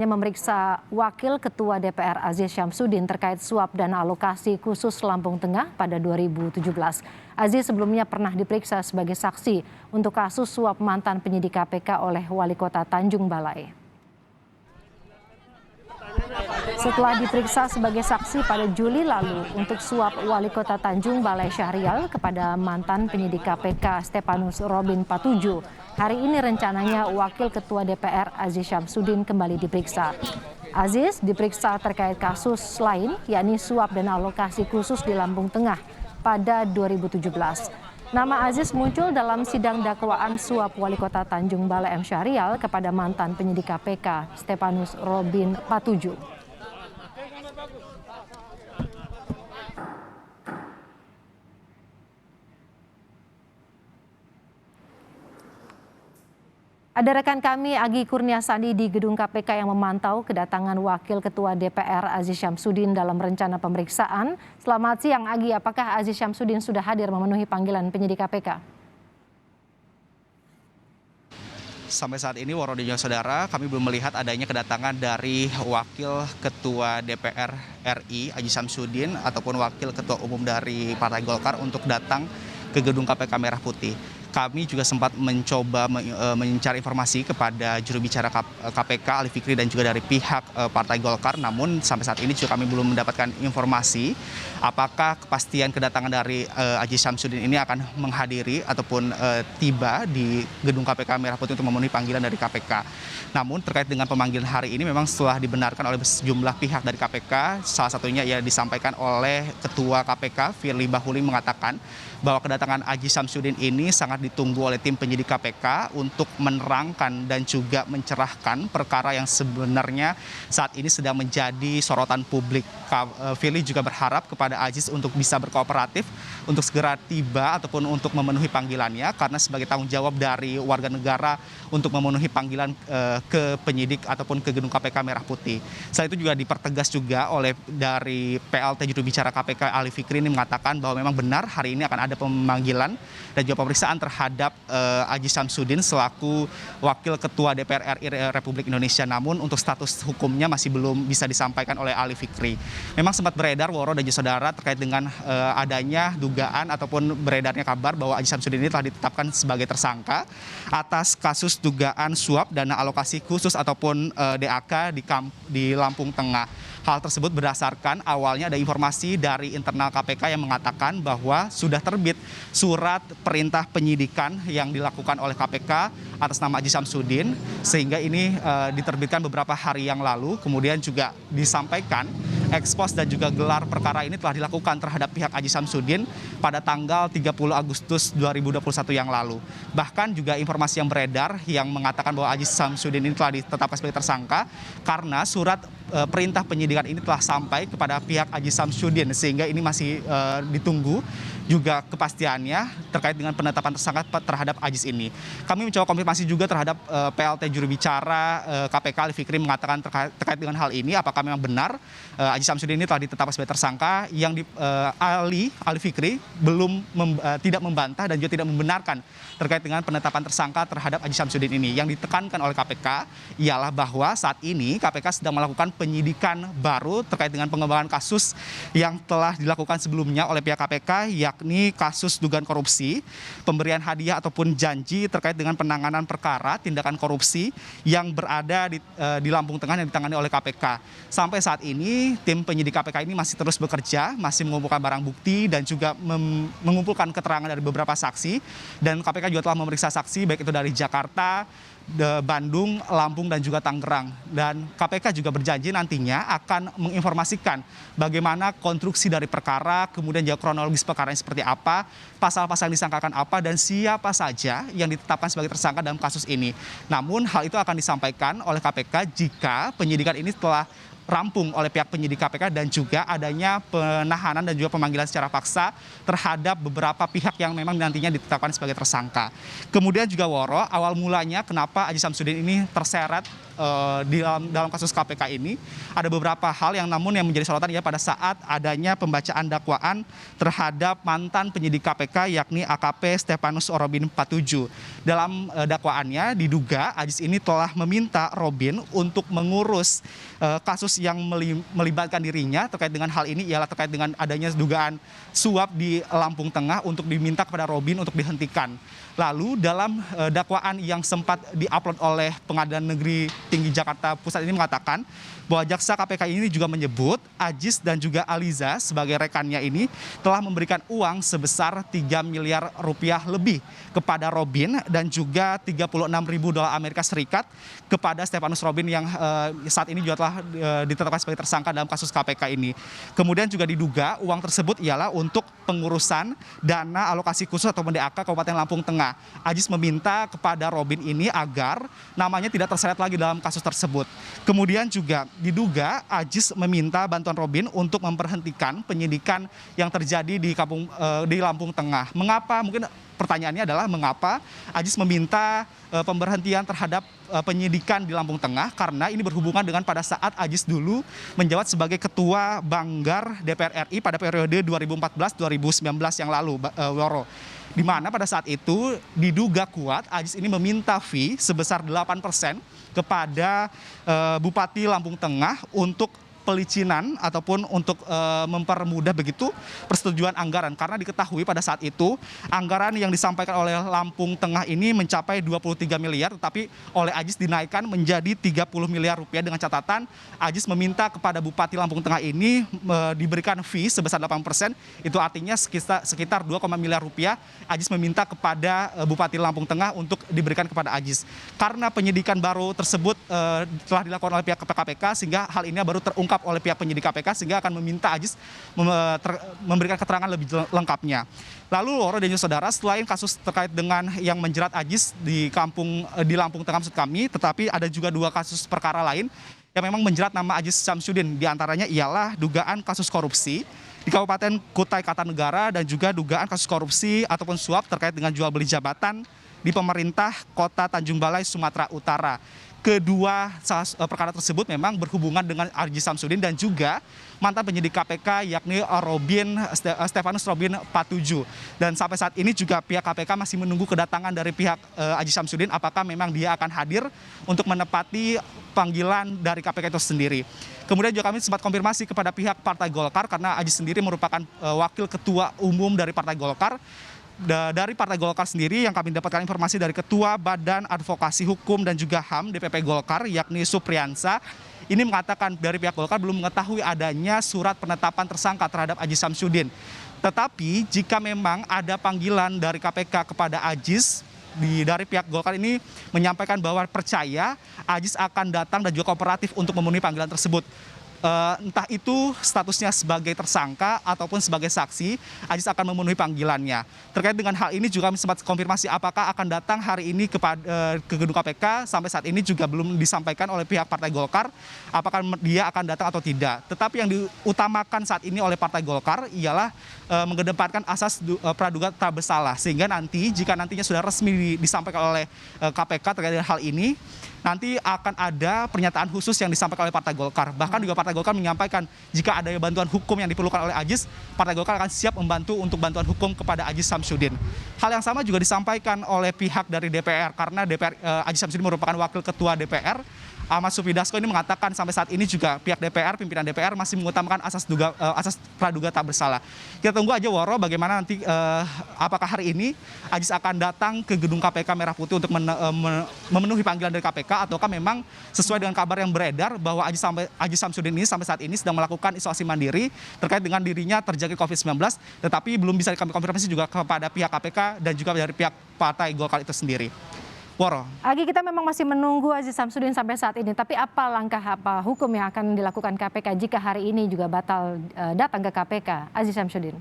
Memeriksa Wakil Ketua DPR Aziz Syamsuddin terkait suap dana alokasi khusus Lampung Tengah pada 2017. Aziz sebelumnya pernah diperiksa sebagai saksi untuk kasus suap mantan penyidik KPK oleh Wali Kota Tanjung Balai. Setelah diperiksa sebagai saksi pada Juli lalu untuk suap Wali Kota Tanjung Balai Syahrial kepada mantan penyidik KPK Stepanus Robin Patuju, hari ini rencananya Wakil Ketua DPR Aziz Syamsuddin kembali diperiksa. Aziz diperiksa terkait kasus lain, yakni suap dan alokasi khusus di Lampung Tengah pada 2017. Nama Aziz muncul dalam sidang dakwaan suap Wali Kota Tanjung Balai M. Syahrial kepada mantan penyidik KPK Stepanus Robin Patuju. Ada rekan kami Agi Kurniasadi di gedung KPK yang memantau kedatangan Wakil Ketua DPR Aziz Syamsuddin dalam rencana pemeriksaan. Selamat siang Agi, apakah Aziz Syamsuddin sudah hadir memenuhi panggilan penyidik KPK? Sampai saat ini, Woro dan saudara, kami belum melihat adanya kedatangan dari Wakil Ketua DPR RI Aziz Syamsuddin ataupun Wakil Ketua Umum dari Partai Golkar untuk datang ke gedung KPK Merah Putih. Kami juga sempat mencoba mencari informasi kepada juru bicara KPK Ali Fikri dan juga dari pihak Partai Golkar, namun sampai saat ini juga kami belum mendapatkan informasi apakah kepastian kedatangan dari Aziz Syamsuddin ini akan menghadiri ataupun tiba di gedung KPK Merah Putih untuk memenuhi panggilan dari KPK. Namun terkait dengan pemanggilan hari ini memang setelah dibenarkan oleh sejumlah pihak dari KPK, salah satunya ya disampaikan oleh Ketua KPK Firly Bahuri mengatakan bahwa kedatangan Aziz Syamsuddin ini sangat ditunggu oleh tim penyidik KPK untuk menerangkan dan juga mencerahkan perkara yang sebenarnya saat ini sedang menjadi sorotan publik. Firly juga berharap kepada Aziz untuk bisa berkooperatif untuk segera tiba ataupun untuk memenuhi panggilannya, karena sebagai tanggung jawab dari warga negara untuk memenuhi panggilan ke penyidik ataupun ke gedung KPK Merah Putih. Selain itu juga dipertegas juga oleh dari PLT juru bicara KPK Ali Fikri ini mengatakan bahwa memang benar hari ini akan ada pemanggilan dan juga pemeriksaan terhadap Aziz Syamsuddin selaku Wakil Ketua DPR RI Republik Indonesia. Namun untuk status hukumnya masih belum bisa disampaikan oleh Ali Fikri. Memang sempat beredar, Woro dan saudara, terkait dengan adanya dugaan ataupun beredarnya kabar bahwa Aziz Syamsuddin ini telah ditetapkan sebagai tersangka atas kasus dugaan suap dana alokasi khusus ataupun DAK di Lampung Tengah. Hal tersebut berdasarkan awalnya ada informasi dari internal KPK yang mengatakan bahwa sudah terbit surat perintah penyidikan yang dilakukan oleh KPK atas nama Aziz Syamsuddin, sehingga ini diterbitkan beberapa hari yang lalu. Kemudian juga disampaikan ekspos dan juga gelar perkara ini telah dilakukan terhadap pihak Aziz Syamsuddin pada tanggal 30 Agustus 2021 yang lalu. Bahkan juga informasi yang beredar yang mengatakan bahwa Aziz Syamsuddin ini telah ditetapkan sebagai tersangka karena surat perintah penyidikan ini telah sampai kepada pihak Aziz Syamsuddin, sehingga ini masih ditunggu juga kepastiannya terkait dengan penetapan tersangka terhadap Aziz ini. Kami mencoba konfirmasi juga terhadap PLT juru bicara KPK Ali Fikri mengatakan terkait dengan hal ini, apakah memang benar Aziz Syamsuddin ini telah ditetapkan sebagai tersangka. Yang Ali Fikri belum tidak membantah dan juga tidak membenarkan terkait dengan penetapan tersangka terhadap Aziz Syamsuddin ini. Yang ditekankan oleh KPK ialah bahwa saat ini KPK sedang melakukan penyidikan baru terkait dengan pengembangan kasus yang telah dilakukan sebelumnya oleh pihak KPK, yakni kasus dugaan korupsi, pemberian hadiah ataupun janji terkait dengan penanganan perkara tindakan korupsi yang berada di Lampung Tengah yang ditangani oleh KPK. Sampai saat ini tim penyidik KPK ini masih terus bekerja, masih mengumpulkan barang bukti dan juga mengumpulkan keterangan dari beberapa saksi, dan KPK juga telah memeriksa saksi baik itu dari Jakarta, Bandung, Lampung, dan juga Tangerang. Dan KPK juga berjanji nantinya akan menginformasikan bagaimana konstruksi dari perkara, kemudian juga kronologis perkara seperti apa, pasal-pasal yang disangkakan apa, dan siapa saja yang ditetapkan sebagai tersangka dalam kasus ini. Namun hal itu akan disampaikan oleh KPK jika penyidikan ini telah rampung oleh pihak penyidik KPK dan juga adanya penahanan dan juga pemanggilan secara paksa terhadap beberapa pihak yang memang nantinya ditetapkan sebagai tersangka. Kemudian juga, Woro, awal mulanya kenapa Aziz Syamsuddin ini terseret dalam kasus KPK ini ada beberapa hal yang menjadi sorotan ya pada saat adanya pembacaan dakwaan terhadap mantan penyidik KPK yakni AKP Stepanus Robin Patuju. Dalam dakwaannya diduga Ajis ini telah meminta Robin untuk mengurus kasus yang melibatkan dirinya. Terkait dengan hal ini ialah terkait dengan adanya dugaan suap di Lampung Tengah untuk diminta kepada Robin untuk dihentikan. Lalu dalam dakwaan yang sempat diupload oleh Pengadilan Negeri Tinggi Jakarta Pusat ini mengatakan bahwa jaksa KPK ini juga menyebut Ajis dan juga Aliza sebagai rekannya ini telah memberikan uang sebesar 3 miliar rupiah lebih kepada Robin dan juga 36.000 dolar Amerika Serikat kepada Stepanus Robin yang saat ini juga telah ditetapkan sebagai tersangka dalam kasus KPK ini. Kemudian juga diduga uang tersebut ialah untuk pengurusan dana alokasi khusus atau DAK Kabupaten Lampung Tengah. Ajis meminta kepada Robin ini agar namanya tidak terseret lagi dalam kasus tersebut. Kemudian juga diduga Ajis meminta bantuan Robin untuk memberhentikan penyidikan yang terjadi di Lampung Tengah. Mengapa? Mungkin pertanyaannya adalah mengapa Ajis meminta pemberhentian terhadap penyidikan di Lampung Tengah, karena ini berhubungan dengan pada saat Ajis dulu menjabat sebagai Ketua Banggar DPR RI pada periode 2014-2019 yang lalu, Woro. Di mana pada saat itu diduga kuat Ajis ini meminta fee sebesar 8% kepada Bupati Lampung Tengah untuk pelicinan ataupun untuk mempermudah begitu persetujuan anggaran, karena diketahui pada saat itu anggaran yang disampaikan oleh Lampung Tengah ini mencapai 23 miliar tetapi oleh Ajis dinaikkan menjadi 30 miliar rupiah dengan catatan Ajis meminta kepada Bupati Lampung Tengah ini diberikan fee sebesar 8%, itu artinya sekitar 2, miliar rupiah Ajis meminta kepada Bupati Lampung Tengah untuk diberikan kepada Ajis. Karena penyidikan baru tersebut telah dilakukan oleh pihak KPK sehingga hal ini baru terungkap oleh pihak penyidik KPK sehingga akan meminta Ajis memberikan keterangan lebih lengkapnya. Lalu Loro dan saudara, selain kasus terkait dengan yang menjerat Ajis di Lampung Tengah maksud kami, tetapi ada juga 2 kasus perkara lain yang memang menjerat nama Ajis Syamsuddin. Di antaranya ialah dugaan kasus korupsi di Kabupaten Kutai Kartanegara dan juga dugaan kasus korupsi ataupun suap terkait dengan jual beli jabatan di pemerintah Kota Tanjung Balai, Sumatera Utara. Kedua perkara tersebut memang berhubungan dengan Ajis Syamsuddin dan juga mantan penyidik KPK yakni Stepanus Robin Patuju. Dan sampai saat ini juga pihak KPK masih menunggu kedatangan dari pihak Ajis Syamsuddin apakah memang dia akan hadir untuk menepati panggilan dari KPK itu sendiri. Kemudian juga kami sempat konfirmasi kepada pihak Partai Golkar karena Ajis sendiri merupakan wakil ketua umum dari Partai Golkar. Dari Partai Golkar sendiri yang kami dapatkan informasi dari Ketua Badan Advokasi Hukum dan juga HAM DPP Golkar yakni Supriyansa, ini mengatakan dari pihak Golkar belum mengetahui adanya surat penetapan tersangka terhadap Ajis Syamsuddin. Tetapi jika memang ada panggilan dari KPK kepada Ajis, dari pihak Golkar ini menyampaikan bahwa percaya Ajis akan datang dan juga kooperatif untuk memenuhi panggilan tersebut. Entah itu statusnya sebagai tersangka ataupun sebagai saksi, Ajis akan memenuhi panggilannya. Terkait dengan hal ini juga kami sempat konfirmasi apakah akan datang hari ini ke gedung KPK, sampai saat ini juga belum disampaikan oleh pihak Partai Golkar apakah dia akan datang atau tidak. Tetapi yang diutamakan saat ini oleh Partai Golkar ialah mengedepankan asas praduga tak bersalah, sehingga nanti jika nantinya sudah resmi disampaikan oleh KPK terkait dengan hal ini, nanti akan ada pernyataan khusus yang disampaikan oleh Partai Golkar. Bahkan juga Partai Golkar menyampaikan jika ada bantuan hukum yang diperlukan oleh Ajis, Partai Golkar akan siap membantu untuk bantuan hukum kepada Ajis Syamsuddin. Hal yang sama juga disampaikan oleh pihak dari DPR karena Ajis Syamsuddin merupakan wakil ketua DPR. Ahmad Sufidasko ini mengatakan sampai saat ini juga pihak DPR, pimpinan DPR masih mengutamakan asas praduga tak bersalah. Kita tunggu aja Woro bagaimana nanti apakah hari ini Ajis akan datang ke gedung KPK Merah Putih untuk memenuhi panggilan dari KPK ataukah memang sesuai dengan kabar yang beredar bahwa Ajis Syamsuddin ini sampai saat ini sedang melakukan isolasi mandiri terkait dengan dirinya terjangkit COVID-19, tetapi belum bisa kami konfirmasi juga kepada pihak KPK dan juga dari pihak Partai Golkar itu sendiri. Woro. Agi, kita memang masih menunggu Ajis Syamsuddin sampai saat ini. Tapi apa langkah hukum yang akan dilakukan KPK jika hari ini juga batal datang ke KPK, Ajis Syamsuddin?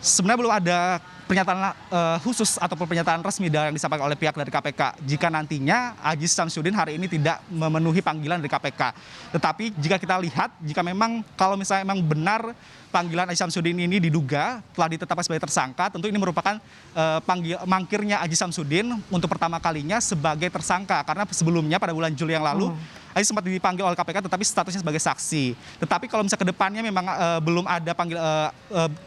Sebenarnya belum ada pernyataan khusus ataupun pernyataan resmi yang disampaikan oleh pihak dari KPK jika nantinya Aziz Syamsuddin hari ini tidak memenuhi panggilan dari KPK. Tetapi jika kita lihat, jika memang kalau misalnya memang benar panggilan Aziz Syamsuddin ini diduga telah ditetapkan sebagai tersangka, tentu ini merupakan mangkirnya Aziz Syamsuddin untuk pertama kalinya sebagai tersangka, karena sebelumnya pada bulan Juli yang lalu Aziz sempat dipanggil oleh KPK tetapi statusnya sebagai saksi. Tetapi kalau misalnya ke depannya memang belum ada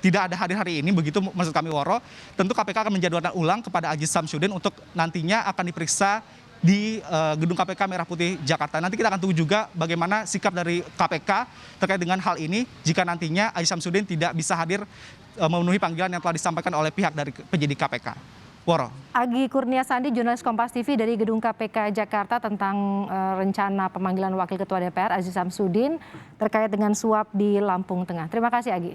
tidak ada hadir hari ini, begitu maksud kami Woro, tentu KPK akan menjadwalkan ulang kepada Aziz Syamsuddin untuk nantinya akan diperiksa di gedung KPK Merah Putih Jakarta. Nanti kita akan tunggu juga bagaimana sikap dari KPK terkait dengan hal ini jika nantinya Aziz Syamsuddin tidak bisa hadir memenuhi panggilan yang telah disampaikan oleh pihak dari penyidik KPK. Woro. Agi Kurnia Sandi, jurnalis Kompas TV dari gedung KPK Jakarta tentang rencana pemanggilan Wakil Ketua DPR Aziz Syamsuddin terkait dengan suap di Lampung Tengah. Terima kasih Agi.